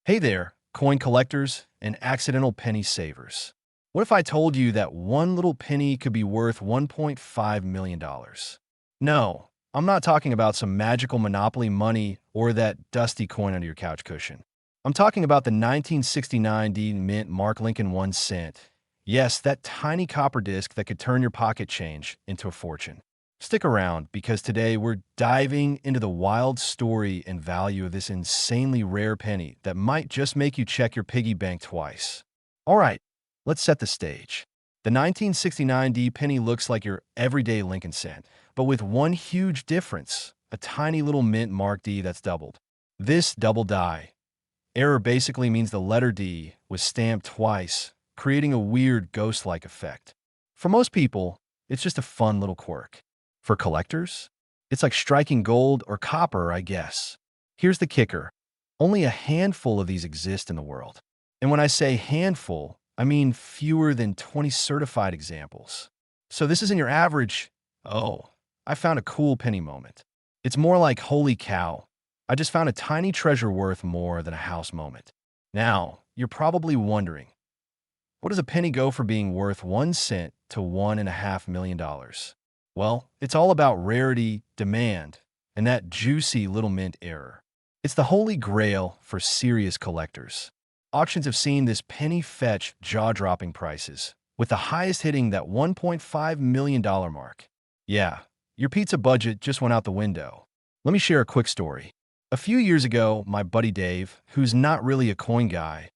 Hey there, coin collectors and accidental penny savers. What if I told you that one little penny could be worth $1.5 million? No, I'm not talking about some magical Monopoly money or that dusty coin under your couch cushion. I'm talking about the 1969 D Mint Mark Lincoln 1 cent. Yes, that tiny copper disc that could turn your pocket change into a fortune. Stick around because today we're diving into the wild story and value of this insanely rare penny that might just make you check your piggy bank twice. All right, let's set the stage. The 1969 D penny looks like your everyday Lincoln cent, but with one huge difference, a tiny little mint mark D that's doubled. This double die error basically means the letter D was stamped twice, creating a weird ghost-like effect. For most people, it's just a fun little quirk. For collectors, it's like striking gold or copper, I guess. Here's the kicker. Only a handful of these exist in the world. And when I say handful, I mean fewer than 20 certified examples. So this isn't your average, oh, I found a cool penny moment. It's more like, holy cow, I just found a tiny treasure worth more than a house moment. Now, you're probably wondering, what does a penny go from being worth 1 cent to $1.5 million? Well, it's all about rarity, demand, and that juicy little mint error. It's the holy grail for serious collectors. Auctions have seen this penny fetch jaw-dropping prices, with the highest hitting that $1.5 million mark. Yeah, your pizza budget just went out the window. Let me share a quick story. A few years ago, my buddy Dave, who's not really a coin guy,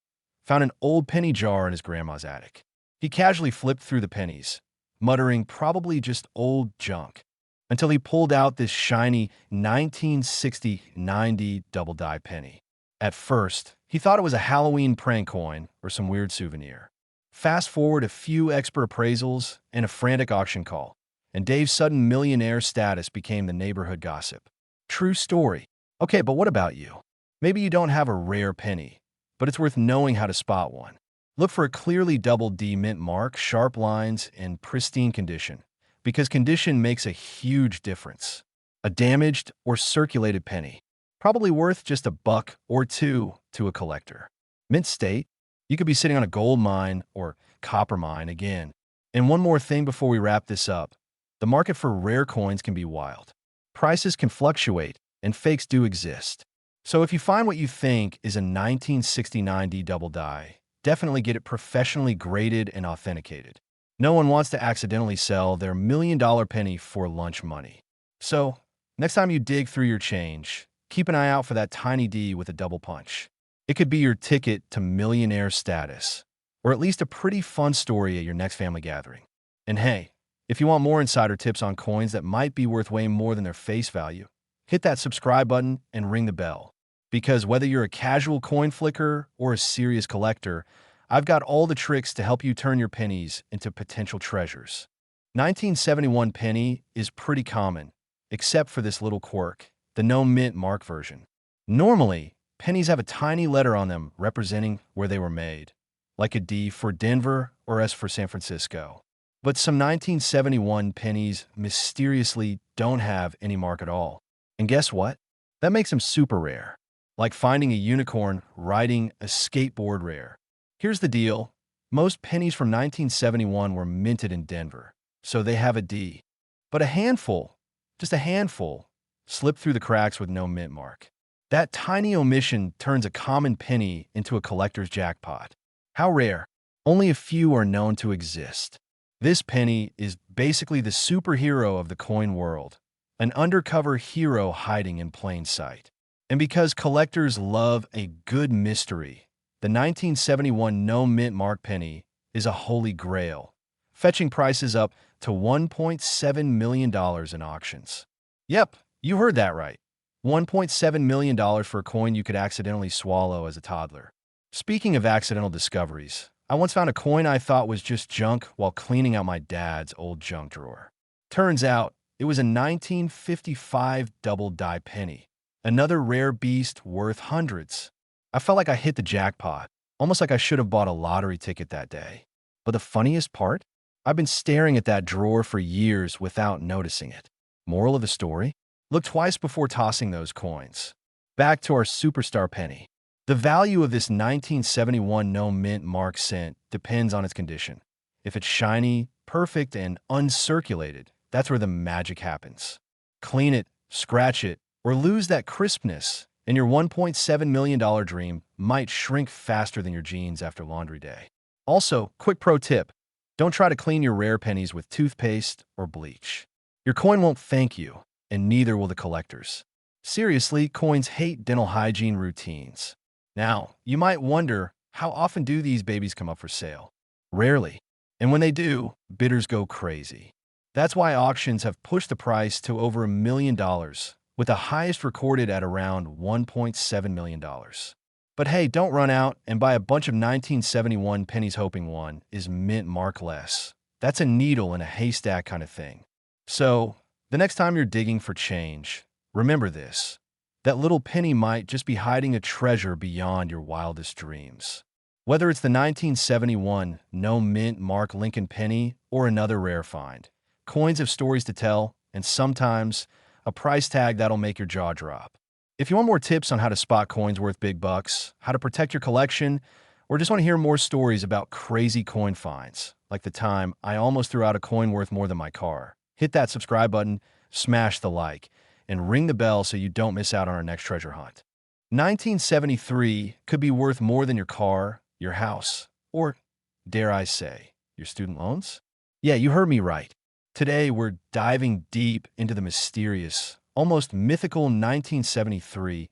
found an old penny jar in his grandma's attic. He casually flipped through the pennies, muttering probably just old junk, until he pulled out this shiny 1960 90 double die penny. At first, he thought it was a Halloween prank coin or some weird souvenir. Fast forward a few expert appraisals and a frantic auction call, and Dave's sudden millionaire status became the neighborhood gossip. True story. Okay, but what about you? Maybe you don't have a rare penny, but it's worth knowing how to spot one. Look for a clearly double D mint mark, sharp lines, and pristine condition, because condition makes a huge difference. A damaged or circulated penny, probably worth just a buck or two to a collector. Mint state, you could be sitting on a gold mine or copper mine again. And one more thing before we wrap this up. The market for rare coins can be wild. Prices can fluctuate, and fakes do exist. So if you find what you think is a 1969 D double die, definitely get it professionally graded and authenticated. No one wants to accidentally sell their $1 million penny for lunch money. So, next time you dig through your change, keep an eye out for that tiny D with a double punch. It could be your ticket to millionaire status, or at least a pretty fun story at your next family gathering. And hey, if you want more insider tips on coins that might be worth way more than their face value, hit that subscribe button and ring the bell. Because whether you're a casual coin flicker or a serious collector, I've got all the tricks to help you turn your pennies into potential treasures. 1971 penny is pretty common, except for this little quirk, the no mint mark version. Normally, pennies have a tiny letter on them representing where they were made, like a D for Denver or S for San Francisco. But some 1971 pennies mysteriously don't have any mark at all. And guess what? That makes them super rare. Like finding a unicorn riding a skateboard rare. Here's the deal. Most pennies from 1971 were minted in Denver, so they have a D. But a handful, just a handful, slipped through the cracks with no mint mark. That tiny omission turns a common penny into a collector's jackpot. How rare? Only a few are known to exist. This penny is basically the superhero of the coin world, an undercover hero hiding in plain sight. And because collectors love a good mystery, the 1971 no mint mark penny is a holy grail, fetching prices up to $1.7 million in auctions. Yep, you heard that right. $1.7 million for a coin you could accidentally swallow as a toddler. Speaking of accidental discoveries, I once found a coin I thought was just junk while cleaning out my dad's old junk drawer. Turns out, it was a 1955 double die penny. Another rare beast worth hundreds. I felt like I hit the jackpot, almost like I should have bought a lottery ticket that day. But the funniest part? I've been staring at that drawer for years without noticing it. Moral of the story? Look twice before tossing those coins. Back to our superstar penny. The value of this 1971 no mint mark cent depends on its condition. If it's shiny, perfect, and uncirculated, that's where the magic happens. Clean it, scratch it, or lose that crispness, and your $1.7 million dream might shrink faster than your jeans after laundry day. Also, quick pro tip, don't try to clean your rare pennies with toothpaste or bleach. Your coin won't thank you, and neither will the collectors. Seriously, coins hate dental hygiene routines. Now, you might wonder, how often do these babies come up for sale? Rarely. And when they do, bidders go crazy. That's why auctions have pushed the price to over $1 million, with the highest recorded at around $1.7 million. But hey, don't run out and buy a bunch of 1971 pennies hoping one is mint mark less. That's a needle in a haystack kind of thing. So, the next time you're digging for change, remember this. That little penny might just be hiding a treasure beyond your wildest dreams. Whether it's the 1971 no mint mark Lincoln penny or another rare find, coins have stories to tell, and sometimes a price tag that'll make your jaw drop. If you want more tips on how to spot coins worth big bucks, how to protect your collection, or just want to hear more stories about crazy coin finds, like the time I almost threw out a coin worth more than my car, hit that subscribe button, smash the like, and ring the bell so you don't miss out on our next treasure hunt. 1973 could be worth more than your car, your house, or, dare I say, your student loans? Yeah, you heard me right. Today, we're diving deep into the mysterious, almost mythical 1973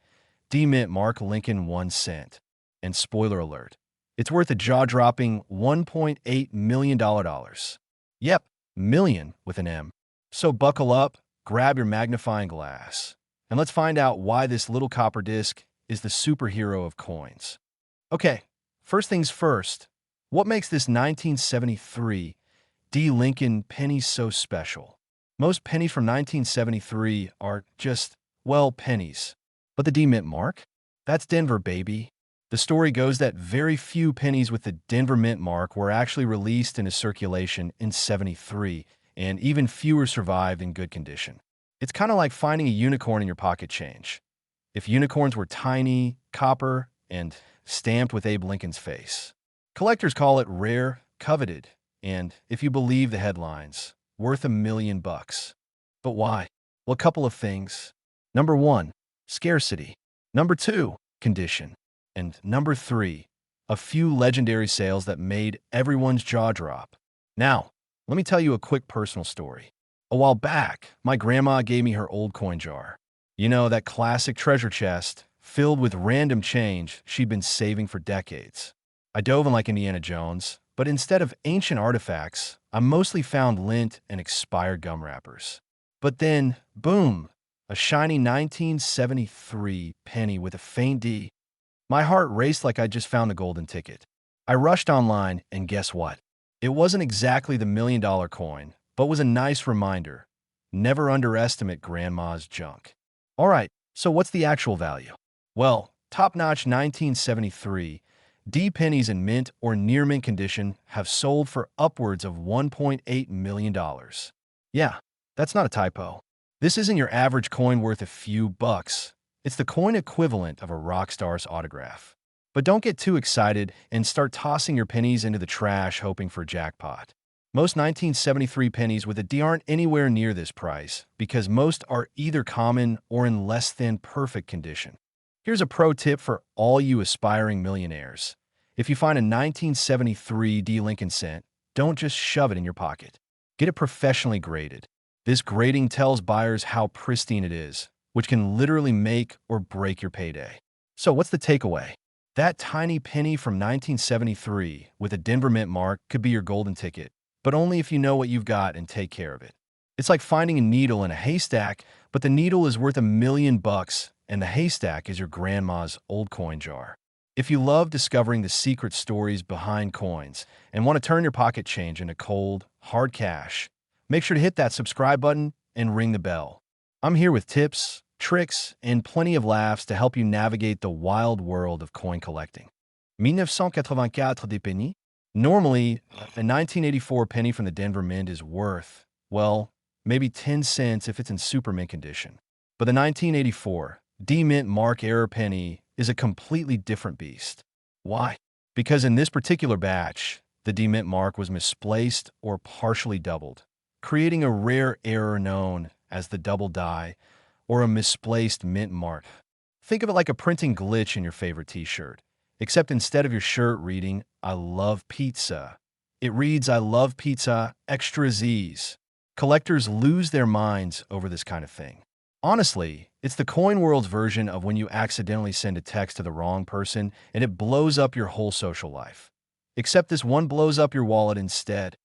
D-Mint Mark Lincoln 1 cent. And spoiler alert, it's worth a jaw-dropping $1.8 million. Yep, million with an M. So buckle up, grab your magnifying glass, and let's find out why this little copper disc is the superhero of coins. Okay, first things first, what makes this 1973 D. Lincoln penny so special? Most pennies from 1973 are just, well, pennies. But the D-Mint mark? That's Denver, baby. The story goes that very few pennies with the Denver Mint mark were actually released into circulation in '73, and even fewer survived in good condition. It's kind of like finding a unicorn in your pocket change. If unicorns were tiny, copper, and stamped with Abe Lincoln's face. Collectors call it rare, coveted, and, if you believe the headlines, worth $1 million. But why? Well, a couple of things. Number 1, scarcity. Number 2, condition. And number 3, a few legendary sales that made everyone's jaw drop. Now, let me tell you a quick personal story. A while back, my grandma gave me her old coin jar. You know, that classic treasure chest filled with random change she'd been saving for decades. I dove in like Indiana Jones, but instead of ancient artifacts, I mostly found lint and expired gum wrappers. But then, boom, a shiny 1973 penny with a faint D. My heart raced like I just found a golden ticket. I rushed online, and guess what? It wasn't exactly the $1 million coin, but was a nice reminder. Never underestimate grandma's junk. All right, so what's the actual value? Well, top-notch 1973 D pennies in mint or near mint condition have sold for upwards of $1.8 million. Yeah, that's not a typo. This isn't your average coin worth a few bucks. It's the coin equivalent of a rock star's autograph. But don't get too excited and start tossing your pennies into the trash hoping for a jackpot. Most 1973 pennies with a D aren't anywhere near this price because most are either common or in less than perfect condition. Here's a pro tip for all you aspiring millionaires. If you find a 1973 D Lincoln cent, don't just shove it in your pocket. Get it professionally graded. This grading tells buyers how pristine it is, which can literally make or break your payday. So what's the takeaway? That tiny penny from 1973 with a Denver Mint mark could be your golden ticket, but only if you know what you've got and take care of it. It's like finding a needle in a haystack, but the needle is worth $1 million, and the haystack is your grandma's old coin jar. If you love discovering the secret stories behind coins and want to turn your pocket change into cold, hard cash, make sure to hit that subscribe button and ring the bell. I'm here with tips, tricks, and plenty of laughs to help you navigate the wild world of coin collecting. 1984 des pennies? Normally, a 1984 penny from the Denver Mint is worth, well, maybe 10 cents if it's in super mint condition. But the 1984 D-Mint mark error penny is a completely different beast. Why? Because in this particular batch, the demint mark was misplaced or partially doubled, creating a rare error known as the double die or a misplaced mint mark. Think of it like a printing glitch in your favorite t-shirt, except instead of your shirt reading, "I love pizza," it reads, "I love pizza, extra Z's." Collectors lose their minds over this kind of thing. Honestly, it's the coin world's version of when you accidentally send a text to the wrong person and it blows up your whole social life. Except this one blows up your wallet instead.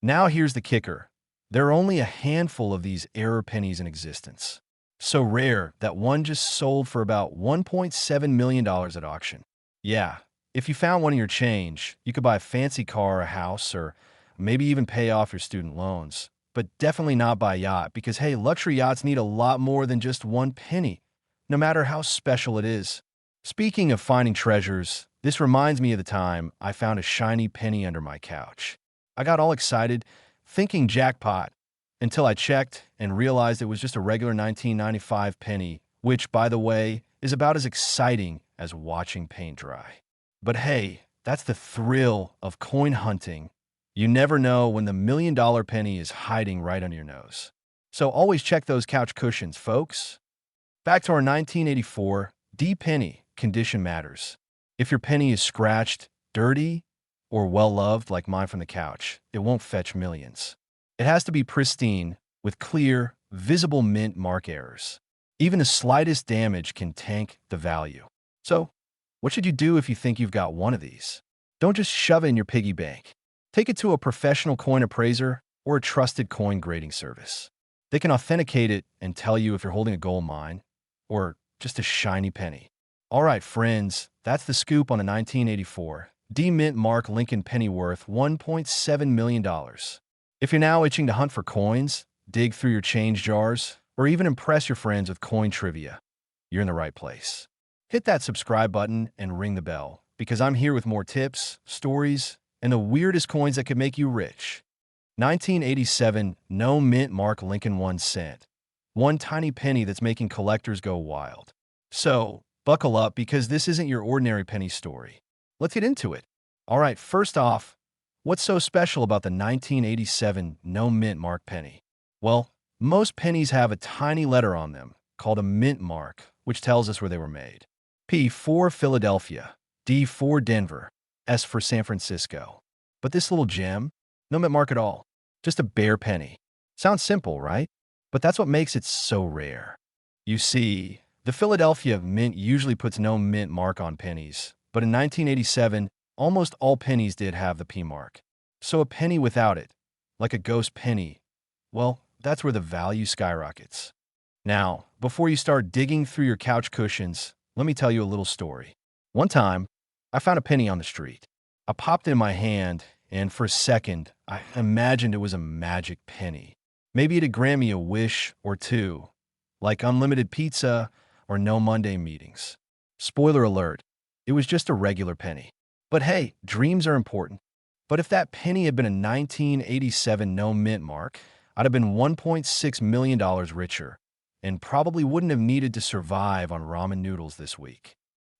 Now here's the kicker. There are only a handful of these error pennies in existence. So rare that one just sold for about $1.7 million at auction. Yeah, if you found one in your change, you could buy a fancy car or a house or maybe even pay off your student loans. But definitely not buy a yacht because, hey, luxury yachts need a lot more than just one penny, no matter how special it is. Speaking of finding treasures, this reminds me of the time I found a shiny penny under my couch. I got all excited, thinking jackpot, until I checked and realized it was just a regular 1995 penny, which, by the way, is about as exciting as watching paint dry. But hey, that's the thrill of coin hunting. You never know when the $1 million penny is hiding right under your nose. So always check those couch cushions, folks. Back to our 1984 D penny, condition matters. If your penny is scratched, dirty, or well-loved like mine from the couch, it won't fetch millions. It has to be pristine, with clear, visible mint mark errors. Even the slightest damage can tank the value. So, what should you do if you think you've got one of these? Don't just shove it in your piggy bank. Take it to a professional coin appraiser or a trusted coin grading service. They can authenticate it and tell you if you're holding a gold mine or just a shiny penny. All right, friends, that's the scoop on the 1984 D Mint Mark Lincoln penny worth $1.7 million. If you're now itching to hunt for coins, dig through your change jars, or even impress your friends with coin trivia, you're in the right place. Hit that subscribe button and ring the bell, because I'm here with more tips, stories, and the weirdest coins that could make you rich. 1987 No Mint Mark Lincoln 1 cent. One tiny penny that's making collectors go wild. So, buckle up because this isn't your ordinary penny story. Let's get into it. All right, first off, what's so special about the 1987 No Mint Mark penny? Well, most pennies have a tiny letter on them called a mint mark, which tells us where they were made. P for Philadelphia, D for Denver, S for San Francisco. But this little gem, no mint mark at all, just a bare penny. Sounds simple, right? But that's what makes it so rare. You see, the Philadelphia Mint usually puts no mint mark on pennies, but in 1987, almost all pennies did have the P mark. So a penny without it, like a ghost penny, well, that's where the value skyrockets. Now, before you start digging through your couch cushions, let me tell you a little story. One time, I found a penny on the street. I popped it in my hand, and for a second, I imagined it was a magic penny. Maybe it'd grant me a wish or two, like unlimited pizza or no Monday meetings. Spoiler alert, it was just a regular penny. But hey, dreams are important. But if that penny had been a 1987 no mint mark, I'd have been $1.6 million richer and probably wouldn't have needed to survive on ramen noodles this week.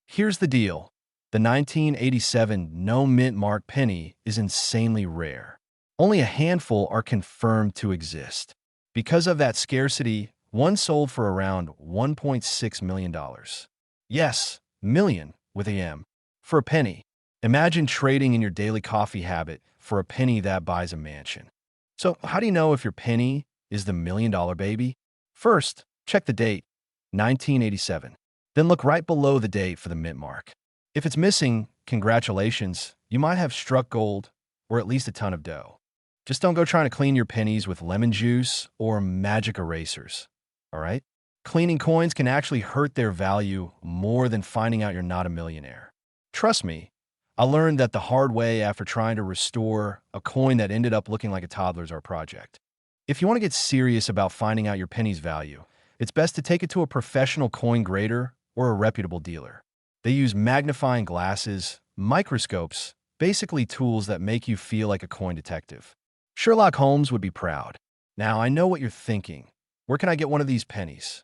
Here's the deal. The 1987 no mint mark penny is insanely rare. Only a handful are confirmed to exist. Because of that scarcity, one sold for around $1.6 million. Yes, million with a M. For a penny. Imagine trading in your daily coffee habit for a penny that buys a mansion. So how do you know if your penny is the $1 million baby? First, check the date, 1987. Then look right below the date for the mint mark. If it's missing, congratulations, you might have struck gold or at least a ton of dough. Just don't go trying to clean your pennies with lemon juice or magic erasers, all right? Cleaning coins can actually hurt their value more than finding out you're not a millionaire. Trust me, I learned that the hard way after trying to restore a coin that ended up looking like a toddler's art project. If you want to get serious about finding out your penny's value, it's best to take it to a professional coin grader or a reputable dealer. They use magnifying glasses, microscopes, basically tools that make you feel like a coin detective. Sherlock Holmes would be proud. Now, I know what you're thinking. Where can I get one of these pennies?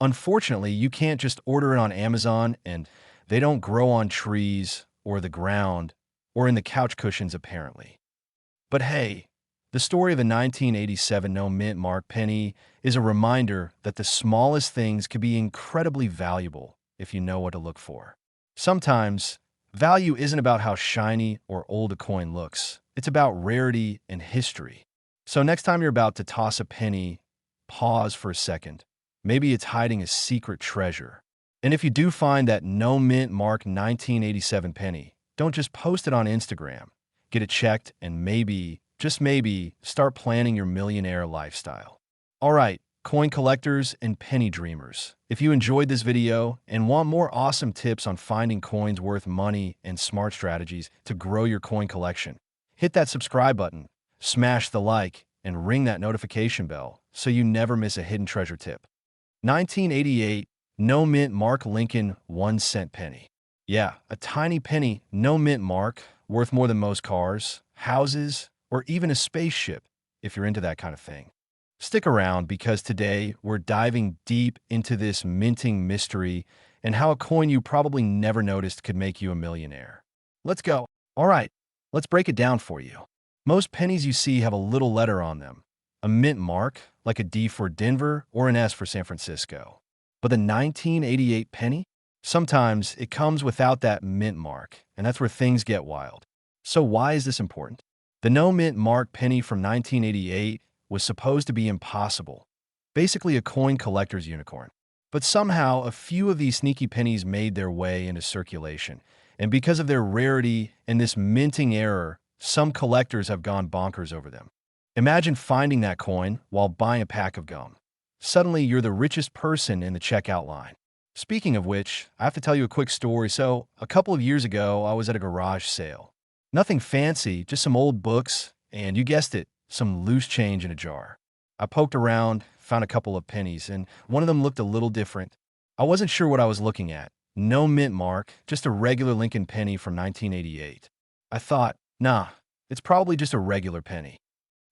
Unfortunately, you can't just order it on Amazon and They don't grow on trees or the ground or in the couch cushions, apparently. But hey, the story of the 1987 no mint mark penny is a reminder that the smallest things can be incredibly valuable if you know what to look for. Sometimes, value isn't about how shiny or old a coin looks. It's about rarity and history. So next time you're about to toss a penny, pause for a second. Maybe it's hiding a secret treasure. And if you do find that no mint mark 1987 penny, don't just post it on Instagram. Get it checked and maybe, just maybe, start planning your millionaire lifestyle. All right, coin collectors and penny dreamers. If you enjoyed this video and want more awesome tips on finding coins worth money and smart strategies to grow your coin collection, hit that subscribe button, smash the like, and ring that notification bell so you never miss a hidden treasure tip. 1988 no mint mark Lincoln 1-cent penny. Yeah, a tiny penny, no mint mark, worth more than most cars, houses, or even a spaceship, if you're into that kind of thing. Stick around because today we're diving deep into this minting mystery and how a coin you probably never noticed could make you a millionaire. Let's go. All right, let's break it down for you. Most pennies you see have a little letter on them, a mint mark, like a D for Denver or an S for San Francisco. But the 1988 penny? Sometimes it comes without that mint mark, and that's where things get wild. So why is this important? The no mint mark penny from 1988 was supposed to be impossible, basically a coin collector's unicorn. But somehow, a few of these sneaky pennies made their way into circulation, and because of their rarity and this minting error, some collectors have gone bonkers over them. Imagine finding that coin while buying a pack of gum. Suddenly, you're the richest person in the checkout line. Speaking of which, I have to tell you a quick story. So, a couple of years ago, I was at a garage sale. Nothing fancy, just some old books, and you guessed it, some loose change in a jar. I poked around, found a couple of pennies, and one of them looked a little different. I wasn't sure what I was looking at. No mint mark, just a regular Lincoln penny from 1988. I thought, nah, it's probably just a regular penny.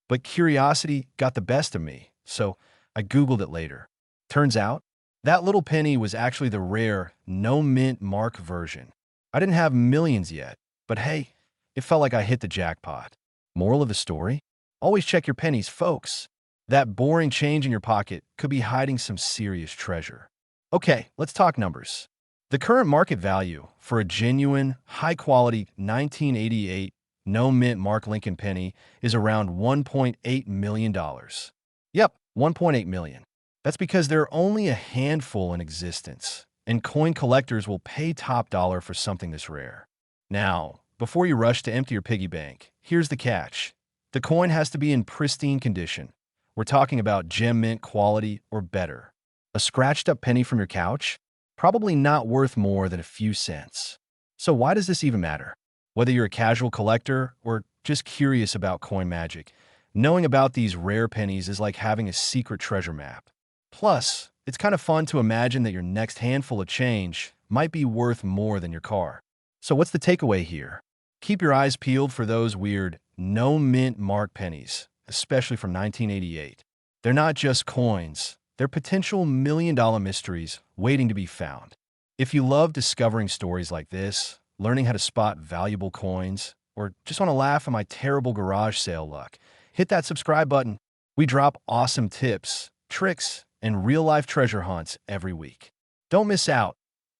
But curiosity got the best of me, so I Googled it later. Turns out, that little penny was actually the rare, no mint mark version. I didn't have millions yet, but hey, it felt like I hit the jackpot. Moral of the story? Always check your pennies, folks. That boring change in your pocket could be hiding some serious treasure. Okay, let's talk numbers. The current market value for a genuine, high-quality 1988 no mint mark Lincoln penny is around $1.8 million. Yep, $1.8 million. That's because there are only a handful in existence, and coin collectors will pay top dollar for something this rare. Now, before you rush to empty your piggy bank, here's the catch. The coin has to be in pristine condition. We're talking about gem mint quality or better. A scratched-up penny from your couch? Probably not worth more than a few cents. So why does this even matter? Whether you're a casual collector or just curious about coin magic, knowing about these rare pennies is like having a secret treasure map. Plus, it's kind of fun to imagine that your next handful of change might be worth more than your car. So what's the takeaway here? Keep your eyes peeled for those weird, no mint mark pennies, especially from 1988. They're not just coins. They're potential million-dollar mysteries waiting to be found. If you love discovering stories like this, learning how to spot valuable coins, or just want to laugh at my terrible garage sale luck, hit that subscribe button. We drop awesome tips, tricks, and real-life treasure hunts every week. Don't miss out.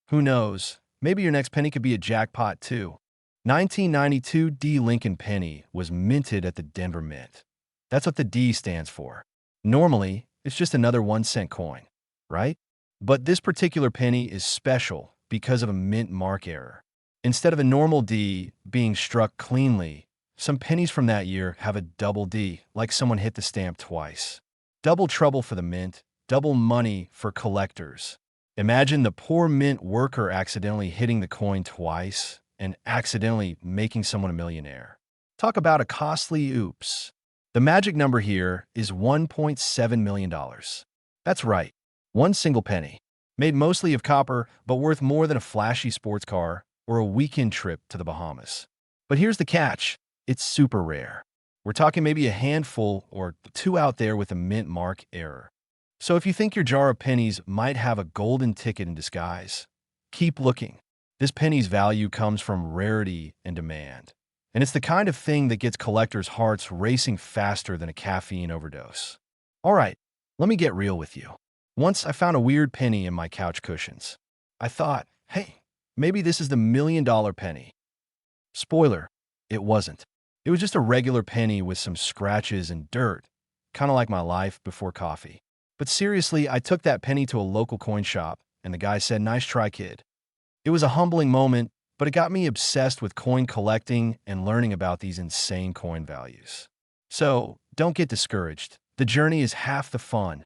Who knows? Maybe your next penny could be a jackpot too. 1992 D Lincoln penny was minted at the Denver Mint. That's what the D stands for. Normally, it's just another 1-cent coin, right? But this particular penny is special because of a mint mark error. Instead of a normal D being struck cleanly, some pennies from that year have a double D, like someone hit the stamp twice. Double trouble for the mint, double money for collectors. Imagine the poor mint worker accidentally hitting the coin twice and accidentally making someone a millionaire. Talk about a costly oops. The magic number here is $1.7 million. That's right, one single penny, made mostly of copper, but worth more than a flashy sports car or a weekend trip to the Bahamas. But here's the catch. It's super rare. We're talking maybe a handful or two out there with a mint mark error. So if you think your jar of pennies might have a golden ticket in disguise, keep looking. This penny's value comes from rarity and demand. And it's the kind of thing that gets collectors' hearts racing faster than a caffeine overdose. All right, let me get real with you. Once I found a weird penny in my couch cushions. I thought, hey, maybe this is the $1 million penny. Spoiler, it wasn't. It was just a regular penny with some scratches and dirt, kind of like my life before coffee. But seriously, I took that penny to a local coin shop, and the guy said, "Nice try, kid." It was a humbling moment, but it got me obsessed with coin collecting and learning about these insane coin values. So, don't get discouraged. The journey is half the fun.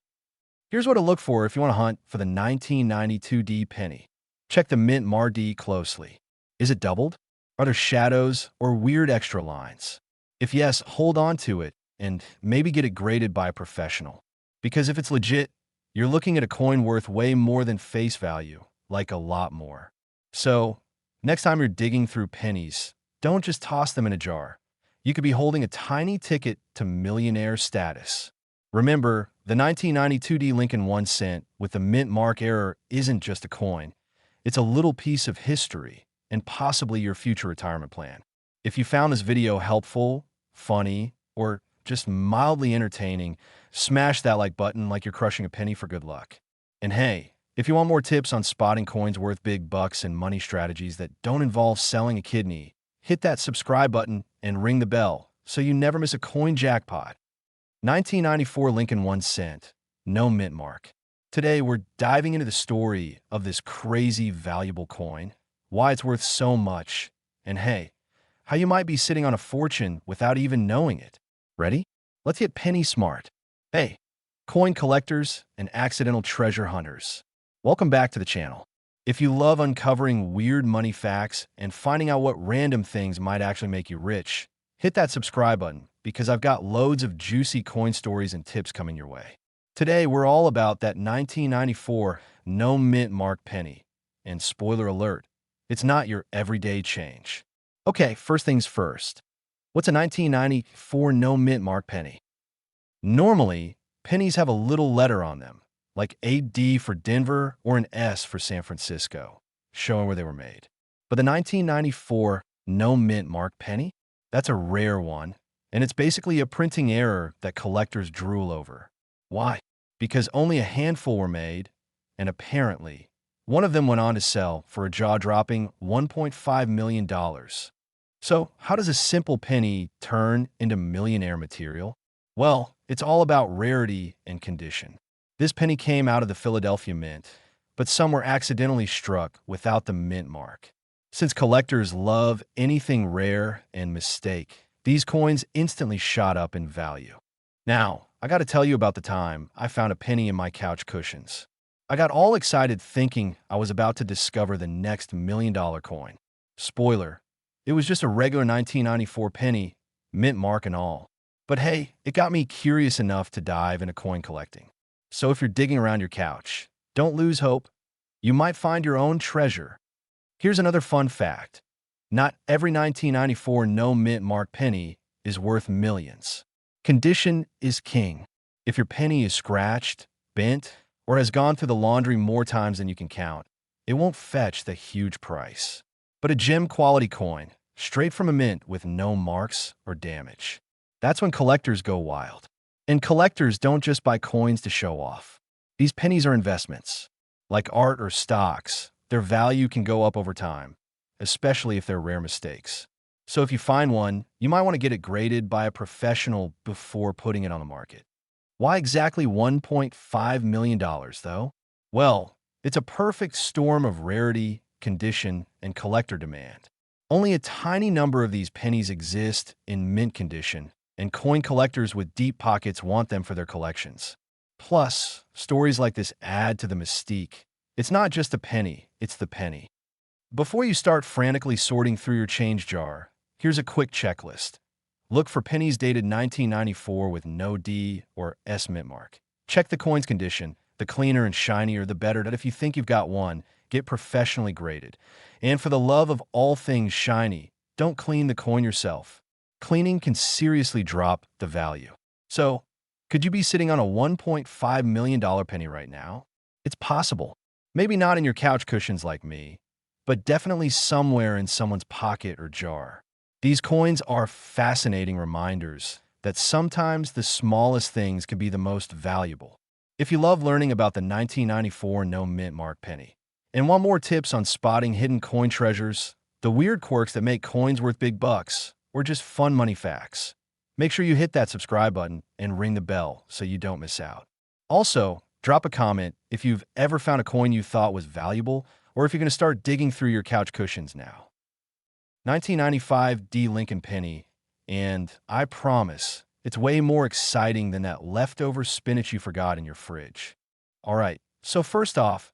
Here's what to look for if you want to hunt for the 1992D penny. Check the mint Mar D closely. Is it doubled? Are there shadows or weird extra lines? If yes, hold on to it and maybe get it graded by a professional. Because if it's legit, you're looking at a coin worth way more than face value, like a lot more. So, next time you're digging through pennies, don't just toss them in a jar. You could be holding a tiny ticket to millionaire status. Remember, the 1992D Lincoln 1 cent with the mint mark error isn't just a coin. It's a little piece of history and possibly your future retirement plan. If you found this video helpful, funny, or just mildly entertaining, smash that like button like you're crushing a penny for good luck. And hey, if you want more tips on spotting coins worth big bucks and money strategies that don't involve selling a kidney, hit that subscribe button and ring the bell so you never miss a coin jackpot. 1994 Lincoln 1 cent, no mint mark. Today, we're diving into the story of this crazy valuable coin, why it's worth so much, and hey, how you might be sitting on a fortune without even knowing it. Ready? Let's get penny smart. Hey, coin collectors and accidental treasure hunters. Welcome back to the channel. If you love uncovering weird money facts and finding out what random things might actually make you rich, hit that subscribe button because I've got loads of juicy coin stories and tips coming your way. Today, we're all about that 1994 no mint mark penny. And spoiler alert, it's not your everyday change. Okay, first things first. What's a 1994 no mint mark penny? Normally, pennies have a little letter on them, like a D for Denver or an S for San Francisco, showing where they were made. But the 1994 no mint mark penny? That's a rare one, and it's basically a printing error that collectors drool over. Why? Because only a handful were made, and apparently, one of them went on to sell for a jaw-dropping $1.5 million. So, how does a simple penny turn into millionaire material? Well, it's all about rarity and condition. This penny came out of the Philadelphia Mint, but some were accidentally struck without the mint mark. Since collectors love anything rare and mistake, these coins instantly shot up in value. Now, I gotta tell you about the time I found a penny in my couch cushions. I got all excited thinking I was about to discover the next $1 million coin. Spoiler, it was just a regular 1994 penny, mint mark and all. But hey, it got me curious enough to dive into coin collecting. So if you're digging around your couch, don't lose hope. You might find your own treasure. Here's another fun fact. Not every 1994 no mint mark penny is worth millions. Condition is king. If your penny is scratched, bent, or has gone through the laundry more times than you can count, it won't fetch the huge price. But a gem quality coin, straight from a mint with no marks or damage. That's when collectors go wild. And collectors don't just buy coins to show off. These pennies are investments. Like art or stocks, their value can go up over time, especially if they're rare mistakes. So if you find one, you might want to get it graded by a professional before putting it on the market. Why exactly $1.5 million, though? Well, it's a perfect storm of rarity, condition, and collector demand. Only a tiny number of these pennies exist in mint condition, and coin collectors with deep pockets want them for their collections. Plus, stories like this add to the mystique. It's not just a penny, it's the penny. Before you start frantically sorting through your change jar, here's a quick checklist. Look for pennies dated 1994 with no D or S mint mark. Check the coin's condition. The cleaner and shinier, the better. That if you think you've got one, get professionally graded. And for the love of all things shiny, don't clean the coin yourself. Cleaning can seriously drop the value. So, could you be sitting on a $1.5 million penny right now? It's possible. Maybe not in your couch cushions like me, but definitely somewhere in someone's pocket or jar. These coins are fascinating reminders that sometimes the smallest things can be the most valuable. If you love learning about the 1994 no mint mark penny, and want more tips on spotting hidden coin treasures, the weird quirks that make coins worth big bucks, or just fun money facts, make sure you hit that subscribe button and ring the bell so you don't miss out. Also, drop a comment if you've ever found a coin you thought was valuable, or if you're going to start digging through your couch cushions now. 1995 D Lincoln penny, and I promise, it's way more exciting than that leftover spinach you forgot in your fridge. All right, so first off,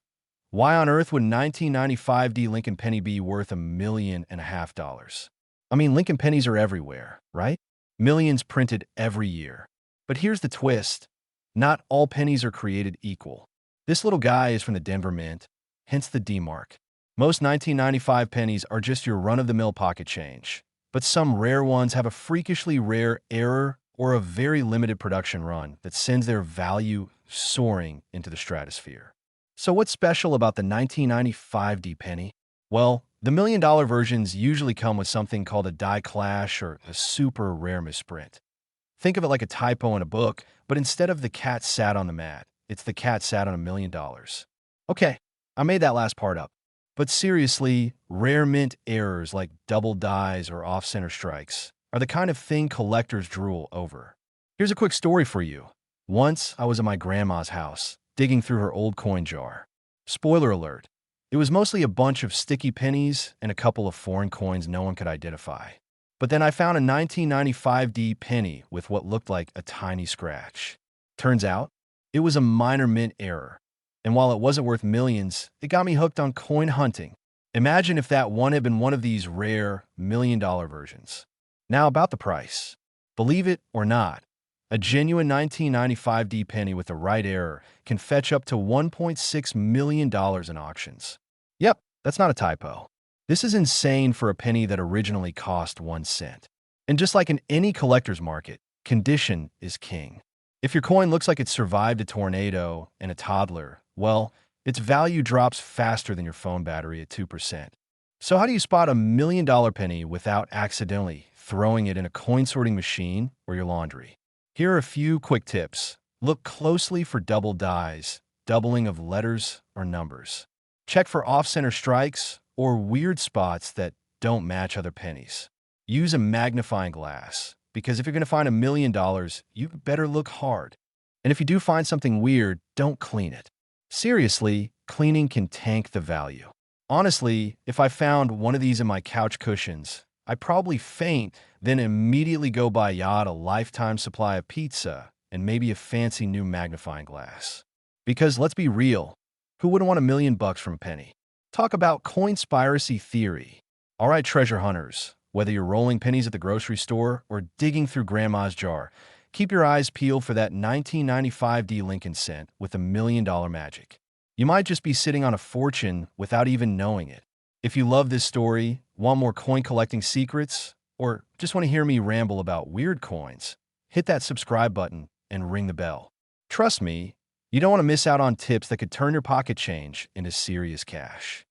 why on earth would 1995 D Lincoln penny be worth $1.5 million? I mean, Lincoln pennies are everywhere, right? Millions printed every year. But here's the twist. Not all pennies are created equal. This little guy is from the Denver Mint, hence the D mark. Most 1995 pennies are just your run-of-the-mill pocket change, but some rare ones have a freakishly rare error or a very limited production run that sends their value soaring into the stratosphere. So what's special about the 1995 D penny? Well, the million-dollar versions usually come with something called a die clash or a super rare misprint. Think of it like a typo in a book, but instead of the cat sat on the mat, it's the cat sat on $1 million. Okay, I made that last part up. But seriously, rare mint errors like double dies or off-center strikes are the kind of thing collectors drool over. Here's a quick story for you. Once, I was at my grandma's house, digging through her old coin jar. Spoiler alert, it was mostly a bunch of sticky pennies and a couple of foreign coins no one could identify. But then I found a 1995 D penny with what looked like a tiny scratch. Turns out, it was a minor mint error. And while it wasn't worth millions, it got me hooked on coin hunting. Imagine if that one had been one of these rare million-dollar versions. Now about the price. Believe it or not, a genuine 1995 D penny with the right error can fetch up to $1.6 million in auctions. Yep, that's not a typo. This is insane for a penny that originally cost 1 cent. And just like in any collector's market, condition is king. If your coin looks like it survived a tornado and a toddler, well, its value drops faster than your phone battery at 2%. So how do you spot a million-dollar penny without accidentally throwing it in a coin-sorting machine or your laundry? Here are a few quick tips. Look closely for double dies, doubling of letters or numbers. Check for off-center strikes or weird spots that don't match other pennies. Use a magnifying glass, because if you're going to find $1 million, you better look hard. And if you do find something weird, don't clean it. Seriously, cleaning can tank the value. Honestly, if I found one of these in my couch cushions, I'd probably faint, then immediately go buy Yacht a lifetime supply of pizza and maybe a fancy new magnifying glass. Because let's be real, who wouldn't want $1 million from a penny? Talk about coinspiracy theory. All right, treasure hunters, whether you're rolling pennies at the grocery store or digging through grandma's jar, keep your eyes peeled for that 1995 D Lincoln cent with $1 million magic. You might just be sitting on a fortune without even knowing it. If you love this story, want more coin collecting secrets, or just want to hear me ramble about weird coins, hit that subscribe button and ring the bell. Trust me, you don't want to miss out on tips that could turn your pocket change into serious cash.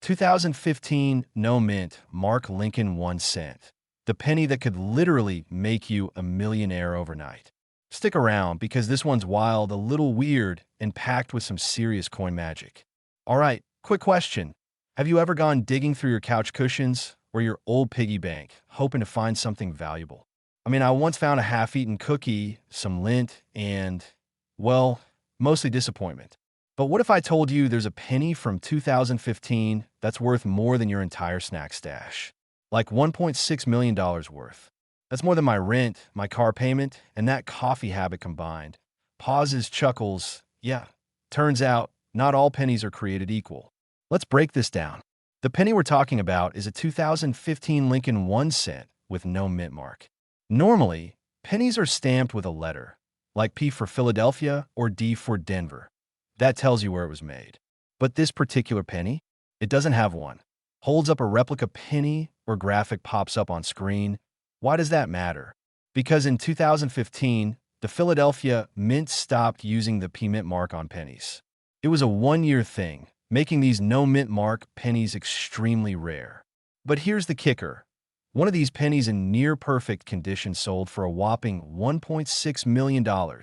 2015 no mint Mark Lincoln 1 cent. The penny that could literally make you a millionaire overnight. Stick around because this one's wild, a little weird, and packed with some serious coin magic. All right, quick question. Have you ever gone digging through your couch cushions or your old piggy bank, hoping to find something valuable? I mean, I once found a half-eaten cookie, some lint, and, well, mostly disappointment. But what if I told you there's a penny from 2015 that's worth more than your entire snack stash? Like $1.6 million worth. That's more than my rent, my car payment, and that coffee habit combined. Pauses, chuckles. Yeah, turns out not all pennies are created equal. Let's break this down. The penny we're talking about is a 2015 Lincoln 1 cent with no mint mark. Normally, pennies are stamped with a letter, like P for Philadelphia or D for Denver. That tells you where it was made. But this particular penny, it doesn't have one. Holds up a replica penny or graphic pops up on screen. Why does that matter? Because in 2015, the Philadelphia Mint stopped using the P mint mark on pennies. It was a one-year thing, making these no mint mark pennies extremely rare. But here's the kicker. One of these pennies in near perfect condition sold for a whopping $1.6 million.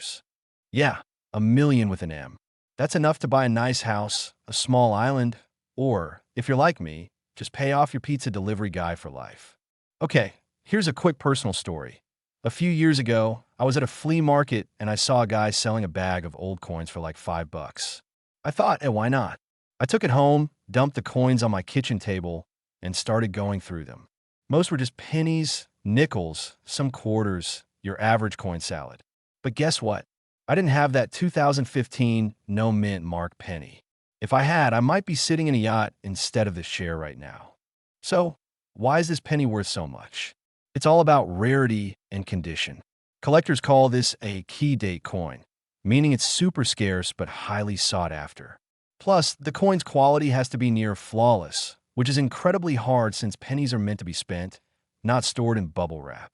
Yeah, a million with an M. That's enough to buy a nice house, a small island, or, if you're like me, just pay off your pizza delivery guy for life. Okay, here's a quick personal story. A few years ago, I was at a flea market and I saw a guy selling a bag of old coins for like $5. I thought, why not? I took it home, dumped the coins on my kitchen table, and started going through them. Most were just pennies, nickels, some quarters, your average coin salad. But guess what? I didn't have that 2015 no mint mark penny. If I had, I might be sitting in a yacht instead of this chair right now. So, why is this penny worth so much? It's all about rarity and condition. Collectors call this a key date coin, meaning it's super scarce but highly sought after. Plus, the coin's quality has to be near flawless, which is incredibly hard since pennies are meant to be spent, not stored in bubble wrap.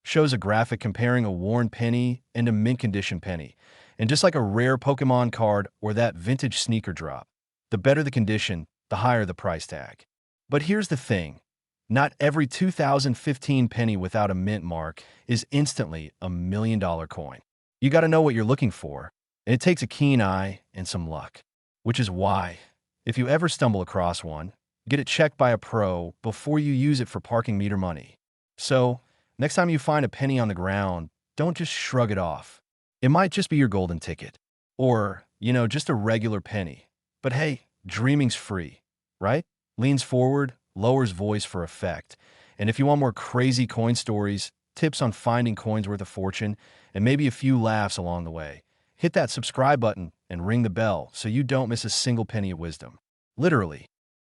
Shows a graphic comparing a worn penny and a mint condition penny, and just like a rare Pokemon card or that vintage sneaker drop, the better the condition, the higher the price tag. But here's the thing. Not every 2015 penny without a mint mark is instantly a $1 million coin. You gotta know what you're looking for, and it takes a keen eye and some luck. Which is why, if you ever stumble across one, get it checked by a pro before you use it for parking meter money. So, next time you find a penny on the ground, don't just shrug it off. It might just be your golden ticket. Or, just a regular penny. But hey, dreaming's free, right? Leans forward, lowers voice for effect. And if you want more crazy coin stories, tips on finding coins worth a fortune, and maybe a few laughs along the way, hit that subscribe button and ring the bell so you don't miss a single penny of wisdom. Literally.